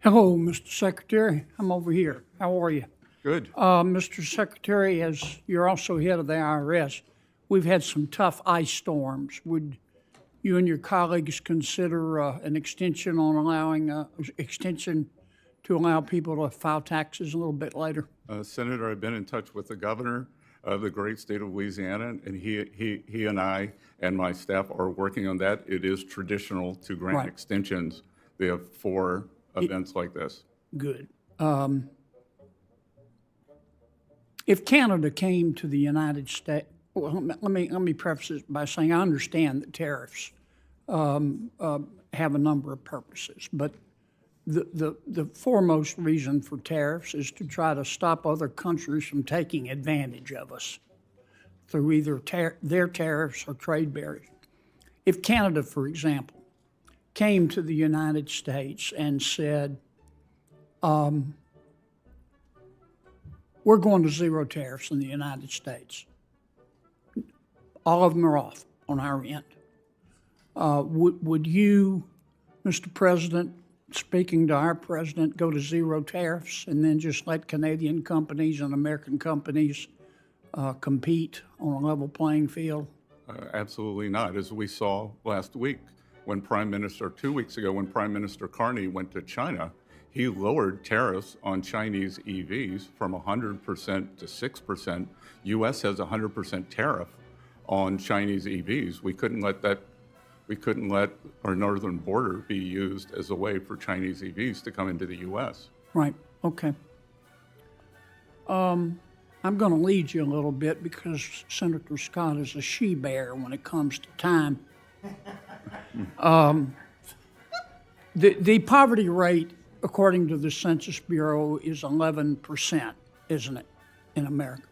Hello, Mr. Secretary. I'm over here. How are you? Good. Mr. Secretary, as you're also head of the IRS, we've had some tough ice storms. Would you and your colleagues consider an extension on allowing extension to allow people to file taxes a little bit later? Senator, I've been in touch with the governor of the great state of Louisiana, and he and I and my staff are working on that. It is traditional to grant Right. extensions. They have four events like this. Good. If Canada came to the United States, well, let me preface this by saying I understand that tariffs have a number of purposes, but the foremost reason for tariffs is to try to stop other countries from taking advantage of us through either their tariffs or trade barriers. If Canada, for example, came to the United States and said, we're going to zero tariffs in the United States. All of them are off on our end. Would you, Mr. President, speaking to our president, go to zero tariffs and then just let Canadian companies and American companies compete on a level playing field? Absolutely not. As we saw last week, when 2 weeks ago, when Prime Minister Carney went to China, he lowered tariffs on Chinese EVs from 100% to 6%. U.S. has 100% tariff on Chinese EVs. We couldn't let our northern border be used as a way for Chinese EVs to come into the U.S. Right, okay. I'm going to lead you a little bit because Senator Scott is a she-bear when it comes to time. The poverty rate, according to the Census Bureau, is 11%, isn't it, in America?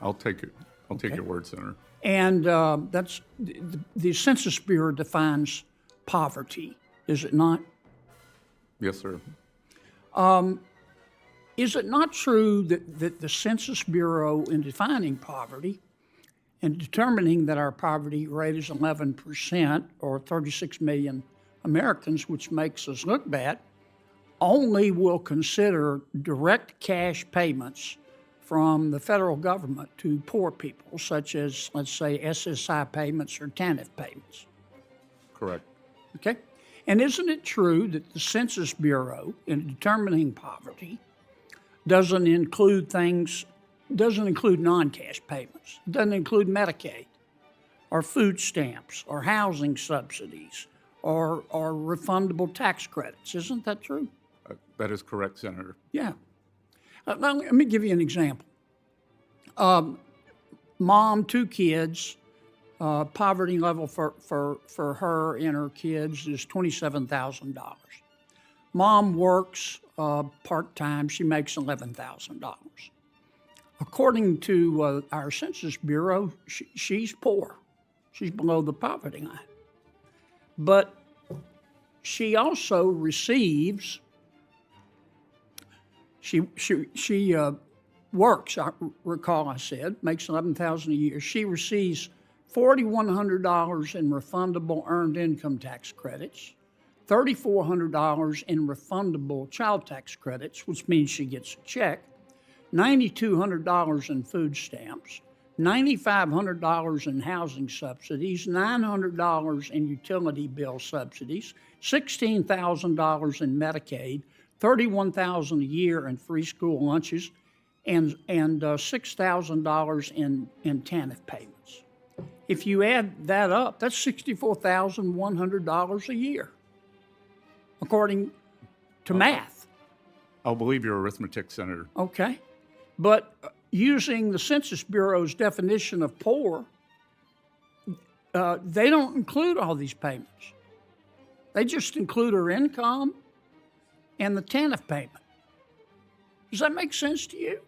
I'll take it. I'll take your word, Senator. And that's the Census Bureau defines poverty, is it not? Yes, sir. Is it not true that the Census Bureau, in defining poverty and determining that our poverty rate is 11% or 36 million Americans, which makes us look bad, only will consider direct cash payments from the federal government to poor people, such as, let's say, SSI payments or TANF payments? Correct. Okay? And isn't it true that the Census Bureau, in determining poverty, doesn't include non-cash payments, doesn't include Medicaid or food stamps or housing subsidies or refundable tax credits? Isn't that true? That is correct, Senator. Yeah. Let me give you an example. Mom, 2 kids, poverty level for her and her kids is $27,000. Mom works part-time. She makes $11,000. According to our Census Bureau, she's poor. She's below the poverty line. But she also receives, she works, I recall I said, makes $11,000 a year. She receives $4,100 in refundable earned income tax credits, $3,400 in refundable child tax credits, which means she gets a check, $9,200 in food stamps, $9,500 in housing subsidies, $900 in utility bill subsidies, $16,000 in Medicaid, $31,000 a year in free school lunches, and $6,000 in TANF payments. If you add that up, that's $64,100 a year, according to math. I'll believe your arithmetic, Senator. Okay. But using the Census Bureau's definition of poor, they don't include all these payments. They just include her income and the TANF payment. Does that make sense to you?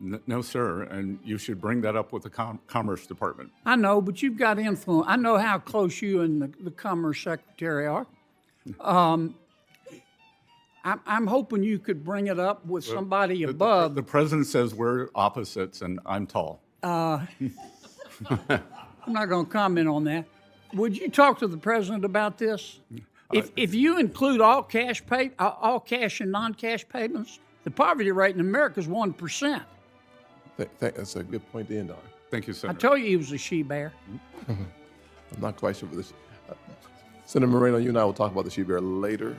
No, sir, and you should bring that up with the Commerce Department. I know, but you've got influence. I know how close you and the Commerce Secretary are. I'm hoping you could bring it up with somebody above. The president says we're opposites, and I'm tall. I'm not going to comment on that. Would you talk to the president about this? If you include all cash and non-cash payments, the poverty rate in America is 1%. That's a good point to end on. Thank you, I Senator. told you he was a she-bear. I'm not quite sure for this. Senator Moreno, you and I will talk about the she bear later.